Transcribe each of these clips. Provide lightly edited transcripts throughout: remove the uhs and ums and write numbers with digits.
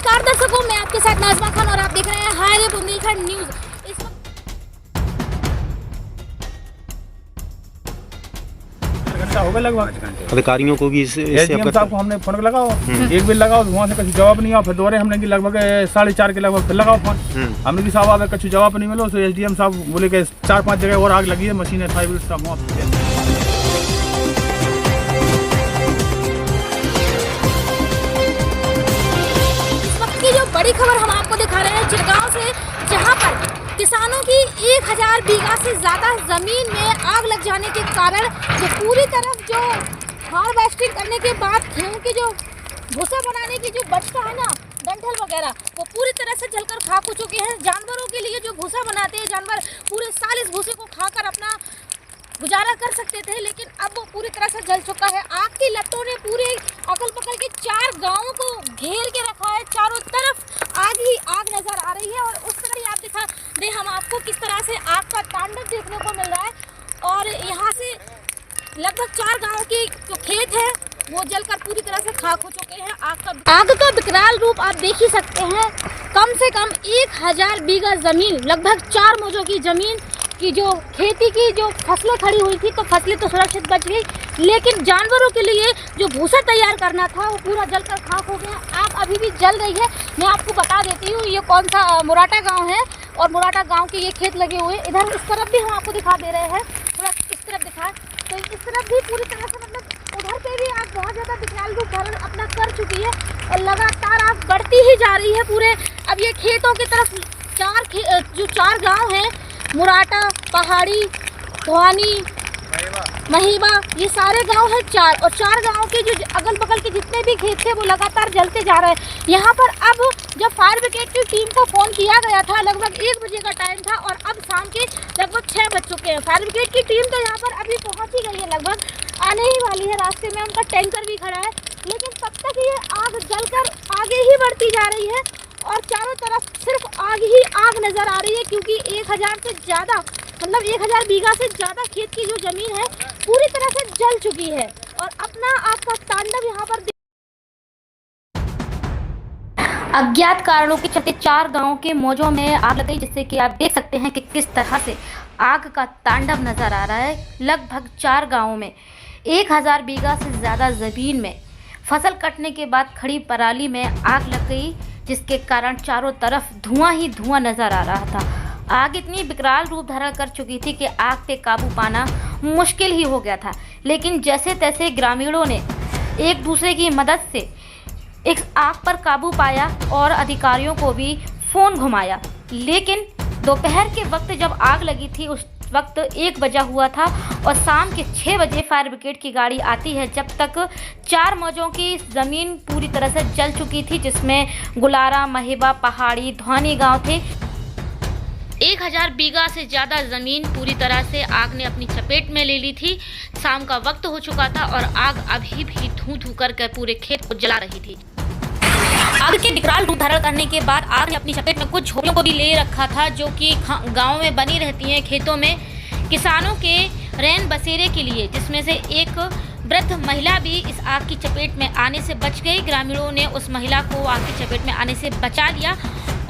नमस्कार दर्शकों, मैं आपके साथ नाज़मा खान और आप देख रहे हैं हाय रे बुंदेलखंड न्यूज। इस घंटा हो गया लगभग। अधिकारियों को भी इससे एसडीएम साहब को हमने फोन लगाओ, एक बिल लगाओ, वहाँ से कुछ जवाब नहीं आया। फिर दोबारा हमने कि लगभग 4:30 के लगभग फिर लगाओ फोन, हमने कि साहब आगे कुछ जवाब नहीं मिलो। तो एसडीएम साहब बोले कि 4-5 जगह और आग लगी है, मशीनें 5 का मुआवजा। की जो बड़ी खबर हम आपको दिखा रहे हैं चिड़गांव से, जहां पर किसानों की 1000 बीघा से ज्यादा जमीन में आग लग जाने के कारण जो पूरी तरफ जो हार्वेस्टिंग करने के बाद गेहूं की जो भूसा बनाने की जो बचता है ना, डंठल वगैरह, वो पूरी तरह से जलकर खाक हो चुके हैं। जानवरों के लिए जो भूसा बनाते हैं, जानवर पूरे साल इस भूसे को खाकर अपना गुजारा कर सकते थे, लेकिन अब वो पूरी तरह से जल चुका है। आग की लपटों ने पूरे अगल बगल के 4 गांवों को घेर के रखा है। चारों तरफ आग ही आग नजर आ रही है और उस तरह ही आप दिखा दे हम आपको किस तरह से आग का तांडव देखने को मिल रहा है। और यहाँ से लगभग 4 गाँव के जो खेत है वो जलकर पूरी तरह से खाक हो चुके हैं। आग का विकराल रूप आप देख ही सकते हैं। कम से कम 1000 बीघा जमीन, लगभग 4 मौजों की जमीन की जो खेती की जो फसलें खड़ी हुई थी, तो फसलें तो सुरक्षित बच गई, लेकिन जानवरों के लिए जो भूसा तैयार करना था वो पूरा जलकर खाक हो गया। आग अभी भी जल रही है। मैं आपको बता देती हूँ ये कौन सा मुराटा गांव है और मुराटा गांव के ये खेत लगे हुए। इधर इस तरफ भी हम आपको दिखा दे रहे हैं, थोड़ा इस तरफ दिखा, तो इस तरफ भी पूरी तरह से मतलब उधर पे भी आग बहुत ज़्यादा विकराल रूप धारण अपना कर चुकी है और लगातार आग बढ़ती ही जा रही है पूरे। अब ये खेतों की तरफ जो 4 गाँव हैं, मुराटा, पहाड़ी, धवानी, महीबा, ये सारे गांव हैं 4, और 4 गांव के जो अगल बगल के जितने भी खेत थे वो लगातार जलते जा रहे हैं। यहाँ पर अब जब फायर ब्रिगेड की टीम को फ़ोन किया गया था, लगभग 1 बजे का टाइम था और अब शाम के लगभग 6 बज चुके हैं। फायर ब्रिगेड की टीम तो यहाँ पर अभी पहुँच ही गई है, लगभग आने ही वाली है। रास्ते में उनका टैंकर भी खड़ा है, लेकिन तब तक ये आग जलकर आगे ही बढ़ती जा रही है और चारों तरफ सिर्फ आग ही आग नज़र आ रही है, क्योंकि 1000 से ज़्यादा, मतलब 1000 बीघा से ज़्यादा खेत की जो ज़मीन है पूरी तरह से जल चुकी है और अपना आग का तांडव यहाँ पर अज्ञात कारणों के चलते 4 गांवों के मौजों में आग लग गई, जिससे कि आप देख सकते हैं कि किस तरह से आग का तांडव नज़र आ रहा है। लगभग 4 गाँवों में 1000 बीघा से ज़्यादा ज़मीन में फसल कटने के बाद खड़ी पराली में आग लग गई, जिसके कारण चारों तरफ धुआं ही धुआं नज़र आ रहा था। आग इतनी विकराल रूप धारण कर चुकी थी कि आग पे काबू पाना मुश्किल ही हो गया था, लेकिन जैसे तैसे ग्रामीणों ने एक दूसरे की मदद से इस आग पर काबू पाया और अधिकारियों को भी फ़ोन घुमाया। लेकिन दोपहर के वक्त जब आग लगी थी उस वक्त 1 बजा हुआ था और शाम के 6 बजे फायर ब्रिगेड की गाड़ी आती है, जब तक 4 मौजों की ज़मीन पूरी तरह से जल चुकी थी, जिसमें गुलारा, महेबा, पहाड़ी, धवानी गांव थे। 1000 बीघा से ज़्यादा ज़मीन पूरी तरह से आग ने अपनी चपेट में ले ली थी। शाम का वक्त हो चुका था और आग अभी भी धू कर पूरे खेत को जला रही थी। आग के विकराल रूप धारण करने के बाद आग ने अपनी चपेट में कुछ झोपड़ियों को भी ले रखा था, जो कि गाँव में बनी रहती हैं, खेतों में किसानों के रैन बसेरे के लिए, जिसमें से एक वृद्ध महिला भी इस आग की चपेट में आने से बच गई। ग्रामीणों ने उस महिला को आग की चपेट में आने से बचा लिया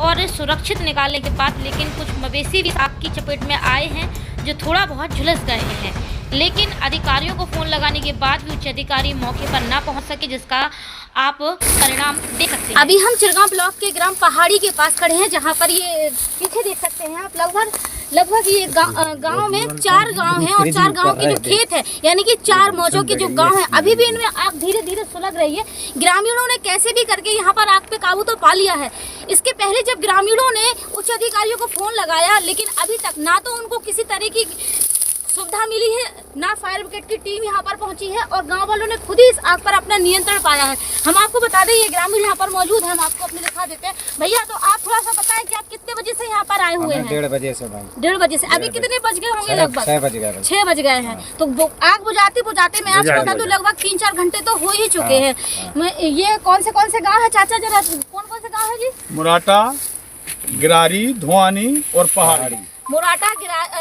और सुरक्षित निकालने के बाद, लेकिन कुछ मवेशी भी आग की चपेट में आए हैं जो थोड़ा बहुत झुलस गए हैं, लेकिन अधिकारियों को फ़ोन लगाने के बाद भी उच्च अधिकारी मौके पर ना पहुंच सके, जिसका आप परिणाम देख सकते हैं। अभी हम चिड़गांव ब्लॉक के ग्राम पहाड़ी के पास खड़े हैं, जहां पर ये पीछे देख सकते हैं आप, लगभग ये गांव में 4 गांव हैं और 4 गांव के जो खेत है, यानी कि 4 मौजों के जो गांव हैं, अभी भी इनमें आग धीरे धीरे सुलग रही है। ग्रामीणों ने कैसे भी करके यहाँ पर आग पे काबू तो पा लिया है। इसके पहले जब ग्रामीणों ने उच्च अधिकारियों को फ़ोन लगाया, लेकिन अभी तक ना तो उनको किसी तरह की सुविधा मिली है, ना फायर ब्रिगेड की टीम यहाँ पर पहुंची है और गांव वालों ने खुद ही इस आग पर अपना नियंत्रण पाया है। हम आपको बता दें, ये ग्रामीण यहाँ पर मौजूद है, हम आपको अपने दिखा देते हैं। भैया, तो आप थोड़ा सा बताएं कि आप कितने बजे से यहाँ पर आए हुए हैं? 1:30 बजे से भाई। 1:30 बजे से अभी कितने बज गए होंगे? लगभग 6 बज गए। 6 बज गए हैं। तो आग बुझाते मैं आपको बता दूं, लगभग 3-4 घंटे तो हो ही चुके हैं। ये कौन से गाँव है चाचा, जरा कौन से गाँव है जी? मुराटा, गिरारी, धवानी और पहाड़ी। मुराटा,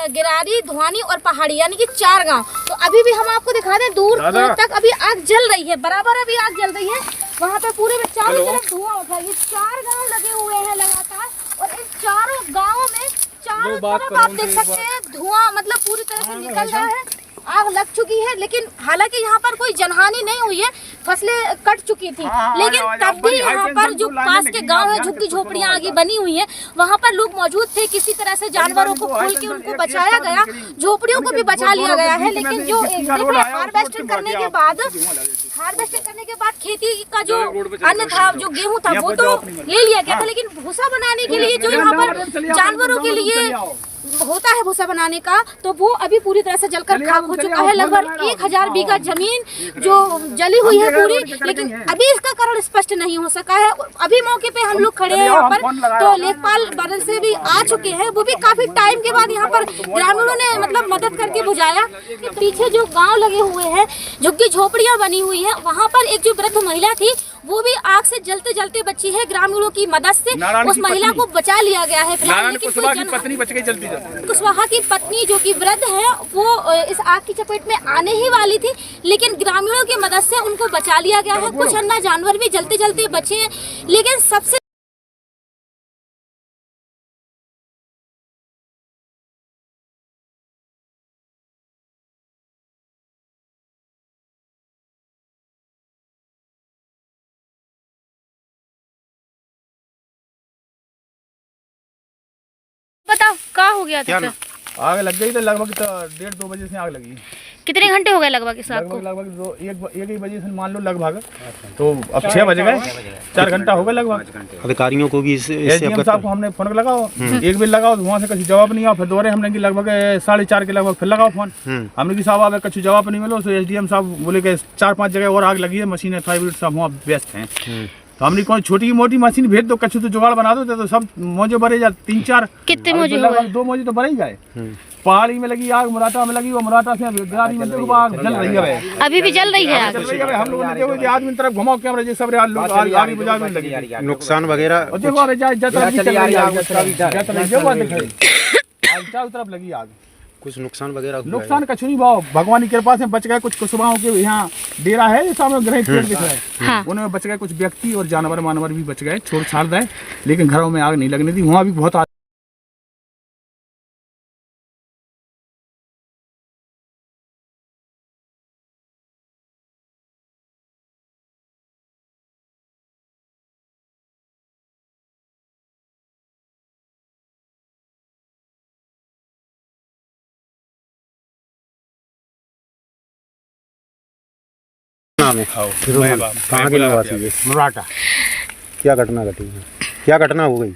गिरारी, धवानी और पहाड़ी, यानी कि 4 गांव। तो अभी भी हम आपको दिखा दें, दूर तक अभी आग जल रही है, बराबर अभी आग जल रही है। वहाँ पे पूरे में चारों तरफ धुआं उठा। ये 4 गांव लगे हुए हैं लगातार, और इन चारों गांवों में चारों तरफ आप देख सकते हैं धुआं मतलब पूरी तरह से निकल रहा है, आग लग चुकी है। लेकिन हालांकि यहाँ पर कोई जनहानि नहीं हुई है, फसलें कट चुकी थी, लेकिन तब भी यहाँ पर जो पास के गांव है, झुग्गी झोपड़ियाँ आगे बनी हुई हैं, वहाँ पर लोग मौजूद थे। किसी तरह से जानवरों को खोल के उनको बचाया गया, झोपड़ियों को भी बचा लिया गया है। लेकिन जो हार्वेस्टिंग करने के बाद खेती का जो अन्न था, जो गेहूँ था, वो तो ले लिया गया था, लेकिन भूसा बनाने के लिए जो यहाँ पर जानवरों के लिए होता है भूसा बनाने का, तो वो अभी पूरी तरह से जलकर खाक हो चुका है। लगभग 1000 बीघा जमीन जो जली हुई है पूरी, लेकिन अभी इसका कारण स्पष्ट नहीं हो सका है। अभी मौके पे हम लोग खड़े हैं यहाँ पर, तो लेखपाल बदल से भी आ चुके हैं, वो भी काफी टाइम के बाद यहाँ पर ग्रामीणों ने मतलब मदद करके बुझाया। पीछे जो गाँव लगे हुए हैं, झुग्गी झोपड़ियाँ बनी हुई है, वहाँ पर एक जो वृद्ध महिला थी, वो भी आग से जलते जलते बची है। ग्रामीणों की मदद से उस महिला को बचा लिया गया है फिलहाल, लेकिन पत्नी बच गई जल्दी। कुशवाहा की पत्नी जो कि वृद्ध है, वो इस आग की चपेट में आने ही वाली थी, लेकिन ग्रामीणों की मदद से उनको बचा लिया गया है। कुछ अन्य जानवर भी जलते जलते बचे हैं, लेकिन सबसे बताओ क्या हो गया था? आग लग गई तो लगभग 1:30-2 बजे से आग लगी। कितने घंटे हो गए लगभग इस आग को? लगभग 1 बजे से मान लो लगभग, तो अब 6 बज गए, 4 घंटा हो गया लगभग। अधिकारियों को भी एसडीएम साहब को हमने फोन लगाओ, एक बेर लगाओ, वहाँ से कुछ जवाब नहीं आया। फिर दोबारा हमने लगभग 4:30 के लगभग फिर लगाओ फोन, हमने की साहब आवे कुछ जवाब नहीं मिलो। तो एसडीएम साहब बोले कि 4-5 जगह और आग लगी है, मशीनें 5 मिनट सब वहाँ व्यस्त हैं। तो हमने कोई छोटी मोटी मशीन भेज दो, कछु तो जुगाड़ बना दो, तो सब मौजे भरे जा 3-4 कितने मौजे लगभग 2 मौजे तो भरे ही गए। पहाड़ी में लगी आग, मुराटा में लगी, वो मुराटा से गिरानी में देखो आग जल रही है, अभी भी जल रही है आग। हम लोगों ने देखो कि आदमी तरफ घुमाओ कैमरा, जैसे सब लोग आगे बुझा में लगी, नुकसान वगैरह और देखो अरे चारों तरफ लगी आग। कुछ नुकसान वगैरह हुआ नुकसान कछु नहीं भाव, भगवान की कृपा से बच गए। कुछ कुशवाहों के यहाँ डेरा है, सामने ग्रहित पेड़ दिख रहा है, उनमें बच गए। कुछ व्यक्ति और जानवर मानवर भी बच गए, छोड़ छाड़ गए, लेकिन घरों में आग नहीं लगने दी। वहाँ भी बहुत नाम है। कहाँ के निवासी है? मुराटा। क्या घटना घटी है? क्या घटना हो गई?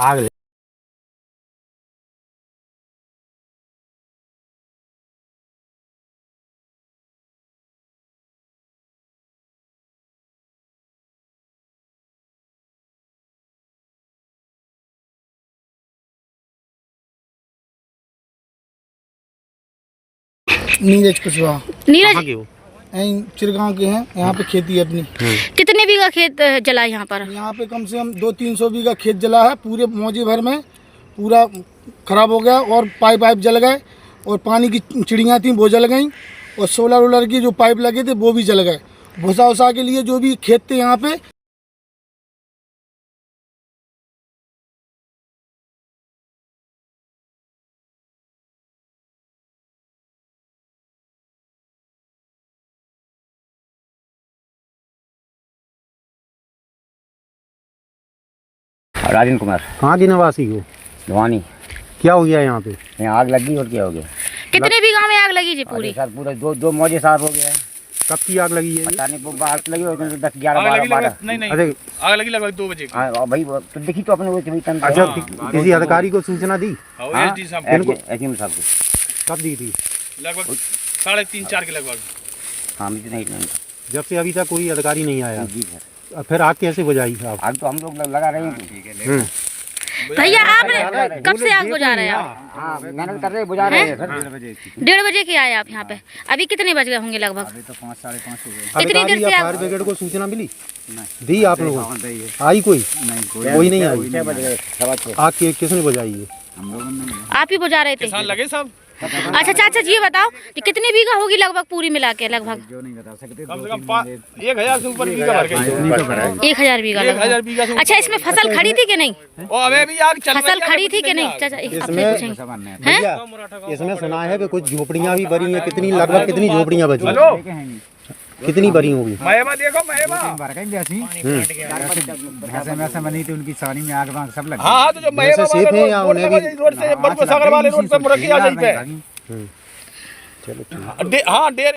आग नीरज कुशवाहा। नीरज चिरगांव के हैं, यहाँ पे खेती है अपनी। कितने बीघा खेत जला यहाँ पर? यहाँ पे कम से कम 200-300 बीघा खेत जला है, पूरे मौजे भर में पूरा खराब हो गया, और पाइप जल गए, और पानी की चिड़ियाँ थी वो जल गई, और सोलर की जो पाइप लगे थे वो भी जल गए। भूसा उसा के लिए जो भी खेत थे यहाँ पे राजेंद्र कुमार। कहाँ की निवासी हो? धवानी। क्या हो गया यहाँ पे? यहाँ आग लगी और क्या हो गया? कितने बीघा में आग लगी जी पूरी? सर पूरा दो मौजे साफ हो गया है। कब की आग लगी है? पता नहीं, वो आग लगी हो 10-11-12। नहीं अरे आग लगी लगभग 2 बजे। हाँ भाई, तो देखी तो अपने वो अच्छा, किसी अधिकारी को सूचना दी? एसडीएम साहब को। कब दी थी? लगभग 3:30-4 के लगभग। हाँ मुझे नहीं। जब से अभी तक कोई अधिकारी नहीं आया? जी सर। फिर आग कैसे बुझाई आप? आग तो हम लोग लगा रहे हैं। भैया आपने कब से आग बुझा रहे हैं आप? हाँ मेहनत कर रहे हैं, बुझा रहे हैं सर। 1:30 बजे के आए आप यहाँ पे? अभी कितने बज गए होंगे लगभग? अभी तो 5-5:30 हो गए। कितनी देर से फायर ब्रिगेड को सूचना मिली? दी आप लोगों को? आई कोई? कोई नहीं आई। 6 बज गए, 6:15। आग किसने बुझाई है? हम लोगों ने। आप ही बुझा रहे थे? किसान लगे सब, अच्छा चाचा जी ये बताओ कि कितनी बीघा होगी लगभग पूरी मिला के लगभग? जो नहीं बता सकते कम से कम 1000 से ऊपर बीघा भर गई। 1000 बीघा 1000 बीघा से अच्छा इसमें फसल खड़ी थी कि नहीं? और हमें भी आग चल फसल खड़ी थी कि नहीं चाचा आपसे पूछेंगे सामान है भैया इसमें सुना है कि कुछ झोपड़ियाँ भी बनी हैं, कितनी लगभग कितनी झोपड़ियाँ बची हैं? हेलो कितनी बनी होगी? महमा देखो महमा। बार कहीं जैसी भैंसे वैसे बनी थी उनकी सानी में आग वाग सब लग हाँ हाँ तो जो महमा वैसे सेफ है या उन्हें भी? रोड से बड़को सागर वाले रोड पे मुरक्की आ जाती है। चलो ठीक है। हाँ डेर